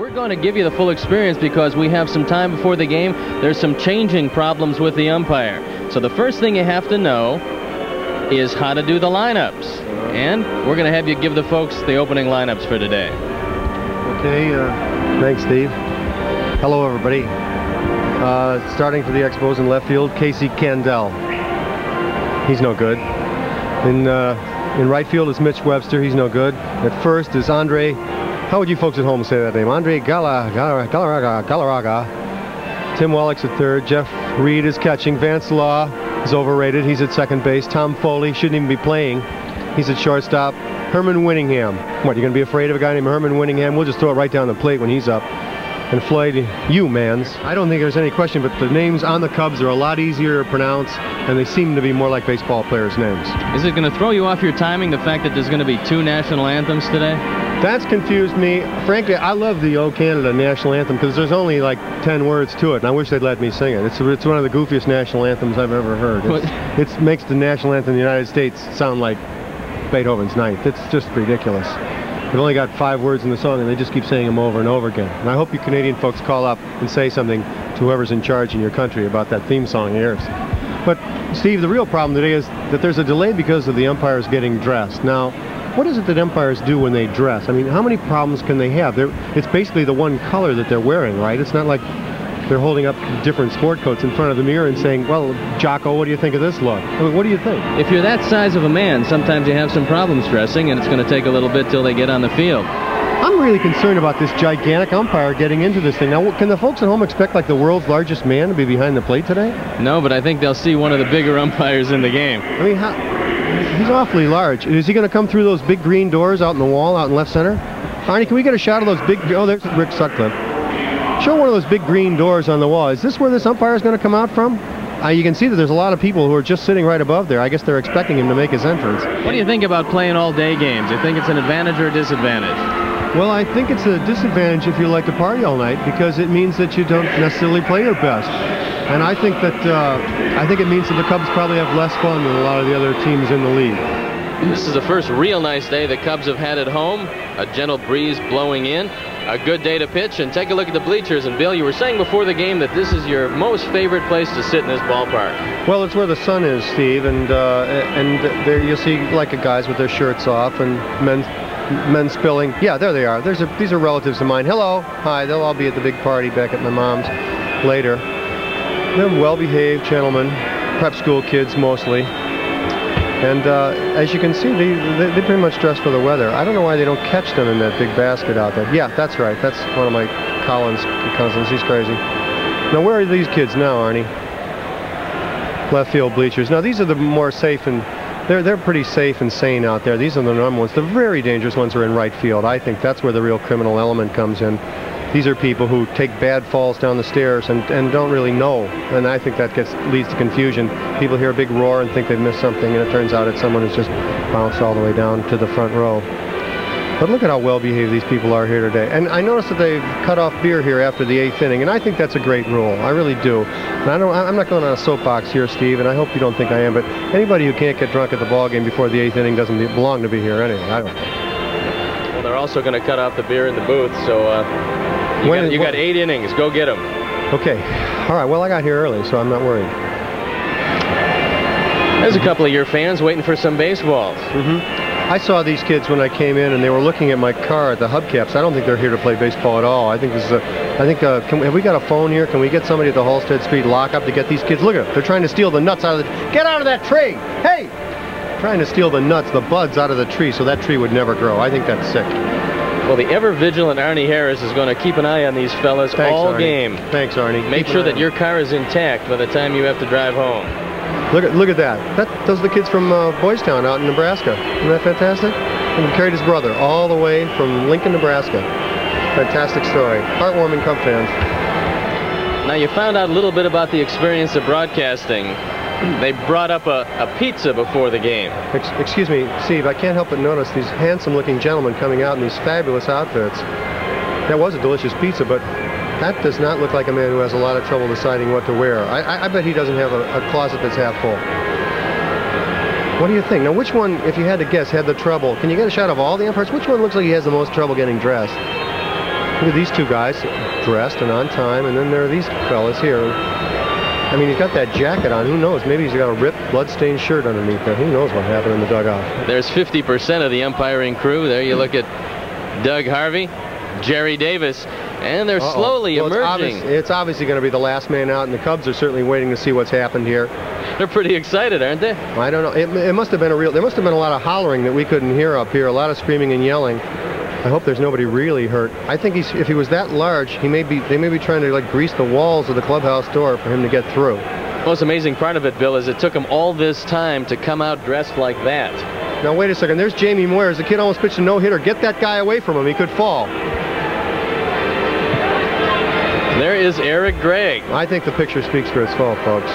we're going to give you the full experience because we have some time before the game. There's some changing problems with the umpire. So the first thing you have to know is how to do the lineups. And we're going to have you give the folks the opening lineups for today. Okay, thanks, Steve. Hello, everybody. Starting for the Expos in left field, Casey Candell. He's no good. In right field is Mitch Webster. He's no good. At first is Andre. How would you folks at home say that name? Andre Galarraga. Tim Wallach's at third. Jeff Reed is catching. Vance Law is overrated. He's at second base. Tom Foley shouldn't even be playing. He's at shortstop. Herman Winningham. What, you're going to be afraid of a guy named Herman Winningham? We'll just throw it right down the plate when he's up. And Floyd Mans. I don't think there's any question, but the names on the Cubs are a lot easier to pronounce, and they seem to be more like baseball players' names. Is it going to throw you off your timing, the fact that there's going to be 2 national anthems today? That's confused me. Frankly, I love the O Canada national anthem because there's only like 10 words to it, and I wish they'd let me sing it. It's one of the goofiest national anthems I've ever heard. It makes the national anthem of the United States sound like Beethoven's Ninth. It's just ridiculous. They've only got 5 words in the song, and they just keep saying them over and over again. And I hope you Canadian folks call up and say something to whoever's in charge in your country about that theme song of yours. But, Steve, the real problem today is that there's a delay because of the umpires getting dressed. Now, what is it that umpires do when they dress? I mean, how many problems can they have? It's basically the one color that they're wearing, right? It's not like they're holding up different sport coats in front of the mirror and saying, well, Jocko, what do you think of this look? I mean, what do you think? If you're that size of a man, sometimes you have some problems dressing, and it's going to take a little bit till they get on the field. I'm really concerned about this gigantic umpire getting into this thing. Now, can the folks at home expect like the world's largest man to be behind the plate today? No, but I think they'll see one of the bigger umpires in the game. I mean, he's awfully large. Is he going to come through those big green doors out in the wall, out in left center? Arnie, can we get a shot of those big... Oh, there's Rick Sutcliffe. Show one of those big green doors on the wall. Is this where this umpire is going to come out from? You can see that there's a lot of people who are just sitting right above there. I guess they're expecting him to make his entrance. What do you think about playing all-day games? Do you think it's an advantage or a disadvantage? Well, I think it's a disadvantage if you like to party all night because it means that you don't necessarily play your best. And I think it means that the Cubs probably have less fun than a lot of the other teams in the league. This is the first real nice day the Cubs have had at home. A gentle breeze blowing in. A good day to pitch, and take a look at the bleachers. And Bill, you were saying before the game that this is your most favorite place to sit in this ballpark. Well, it's where the sun is, Steve, and there you'll see like guys with their shirts off and men spilling. Yeah, there they are. These are relatives of mine. Hello, hi. They'll all be at the big party back at my mom's later. They're well-behaved gentlemen, prep school kids mostly. And as you can see, they pretty much dress for the weather. I don't know why they don't catch them in that big basket out there. Yeah, that's right. That's one of my Collins cousins. He's crazy. Now, where are these kids now, Arnie? Left field bleachers. Now, these are the more safe, and they're pretty safe and sane out there. These are the normal ones. The very dangerous ones are in right field. I think that's where the real criminal element comes in. These are people who take bad falls down the stairs and don't really know, and I think that leads to confusion. People hear a big roar and think they've missed something, and it turns out it's someone who's just bounced all the way down to the front row. But look at how well-behaved these people are here today. And I noticed that they've cut off beer here after the 8th inning, and I think that's a great rule. I really do. And I'm not going on a soapbox here, Steve, and I hope you don't think I am, but anybody who can't get drunk at the ball game before the 8th inning doesn't belong to be here anyway. I don't think. Well, they're also going to cut off the beer in the booth, so... You got 8 innings. Go get them. Okay. All right. Well, I got here early, so I'm not worried. There's a couple of your fans waiting for some baseballs. I saw these kids when I came in, and they were looking at my car at the hubcaps. I don't think they're here to play baseball at all. I think this is have we got a phone here? Can we get somebody at the Halstead Street lockup to get these kids? Look at them. They're trying to steal the nuts out of the... Get out of that tree! Hey! Trying to steal the nuts, the buds out of the tree, so that tree would never grow. I think that's sick. Well, the ever-vigilant Arnie Harris is going to keep an eye on these fellas all game. Thanks, Arnie. Make sure that your car is intact by the time you have to drive home. Look at that. Those are the kids from Boys Town out in Nebraska. Isn't that fantastic? And he carried his brother all the way from Lincoln, Nebraska. Fantastic story. Heartwarming Cub fans. Now, you found out a little bit about the experience of broadcasting. They brought up a pizza before the game. Excuse me, Steve, I can't help but notice these handsome-looking gentlemen coming out in these fabulous outfits. That was a delicious pizza, but that does not look like a man who has a lot of trouble deciding what to wear. I bet he doesn't have a closet that's half full. What do you think? Now, which one, if you had to guess, had the trouble? Can you get a shot of all the umpires? Which one looks like he has the most trouble getting dressed? Look at these two guys dressed and on time, and then there are these fellas here. I mean, he's got that jacket on. Who knows? Maybe he's got a ripped, blood-stained shirt underneath there. Who knows what happened in the dugout? There's 50% of the umpiring crew. There you look at Doug Harvey, Jerry Davis, and they're slowly emerging. It's obviously going to be the last man out, and the Cubs are certainly waiting to see what's happened here. They're pretty excited, aren't they? I don't know. It must have been there must have been a lot of hollering that we couldn't hear up here, a lot of screaming and yelling. I hope there's nobody really hurt. I think if he was that large, they may be trying to like grease the walls of the clubhouse door for him to get through. The most amazing part of it, Bill, is it took him all this time to come out dressed like that. Now wait a second. There's Jamie Moyers. The kid almost pitched a no-hitter. Get that guy away from him. He could fall. There is Eric Gregg. I think the picture speaks for itself, folks.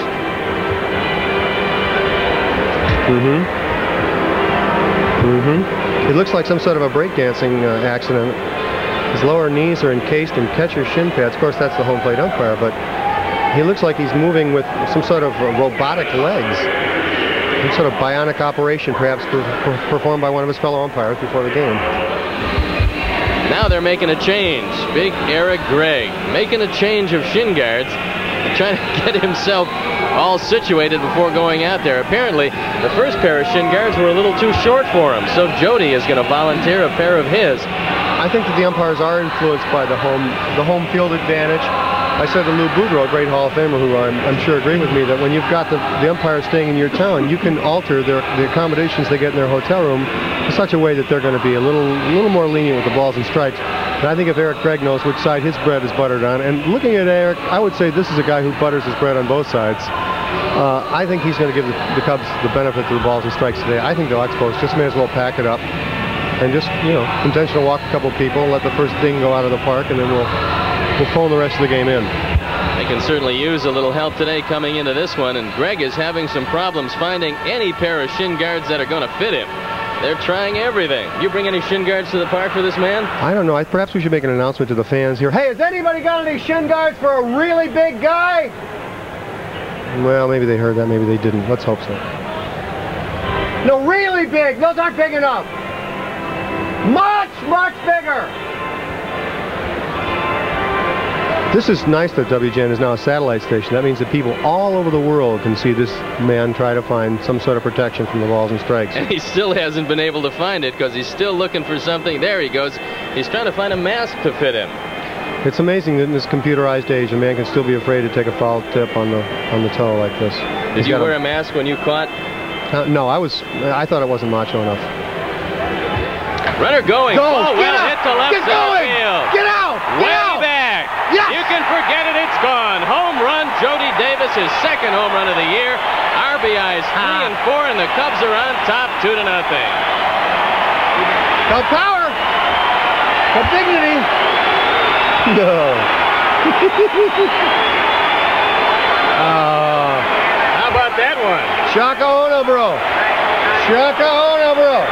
It looks like some sort of a breakdancing accident. His lower knees are encased in catcher's shin pads. Of course, that's the home plate umpire, but he looks like he's moving with some sort of robotic legs. Some sort of bionic operation, perhaps performed by one of his fellow umpires before the game. Now they're making a change. Big Eric Gregg making a change of shin guards, trying to get himself all situated before going out there. Apparently, the first pair of shin guards were a little too short for him, so Jody is going to volunteer a pair of his. I think that the umpires are influenced by the home field advantage. I said to Lou Boudreau, a great Hall of Famer who I'm sure agree with me, that when you've got the umpires staying in your town, you can alter the accommodations they get in their hotel room in such a way that they're going to be a little more lenient with the balls and strikes. And I think if Eric Gregg knows which side his bread is buttered on, and looking at Eric, I would say this is a guy who butters his bread on both sides. I think he's going to give the Cubs the benefit of the balls and strikes today. I think they'll expose. Just may as well pack it up and just, intentional walk a couple people, let the first ding go out of the park, and then we'll phone the rest of the game in. They can certainly use a little help today coming into this one, and Gregg is having some problems finding any pair of shin guards that are going to fit him. They're trying everything. You bring any shin guards to the park for this man? I don't know. Perhaps we should make an announcement to the fans here. Hey, has anybody got any shin guards for a really big guy? Well, maybe they heard that. Maybe they didn't. Let's hope so. No, really big. Those aren't big enough. Much, much bigger. This is nice that WGN is now a satellite station. That means that people all over the world can see this man try to find some sort of protection from the balls and strikes. And he still hasn't been able to find it because he's still looking for something. There he goes. He's trying to find a mask to fit him. It's amazing that in this computerized age, a man can still be afraid to take a foul tip on the toe like this. Did you wear a mask when you caught? No, I thought it wasn't macho enough. Runner going. Go! Oh, well hit to left Get center going! field. Get out! Way back. Yes! You can forget it. It's gone. Home run. Jody Davis, his second home run of the year. RBIs 3 and 4, and the Cubs are on top 2-0. The power. The dignity. No. How about that one? Shaka Ono, bro. Shaka Ono, bro.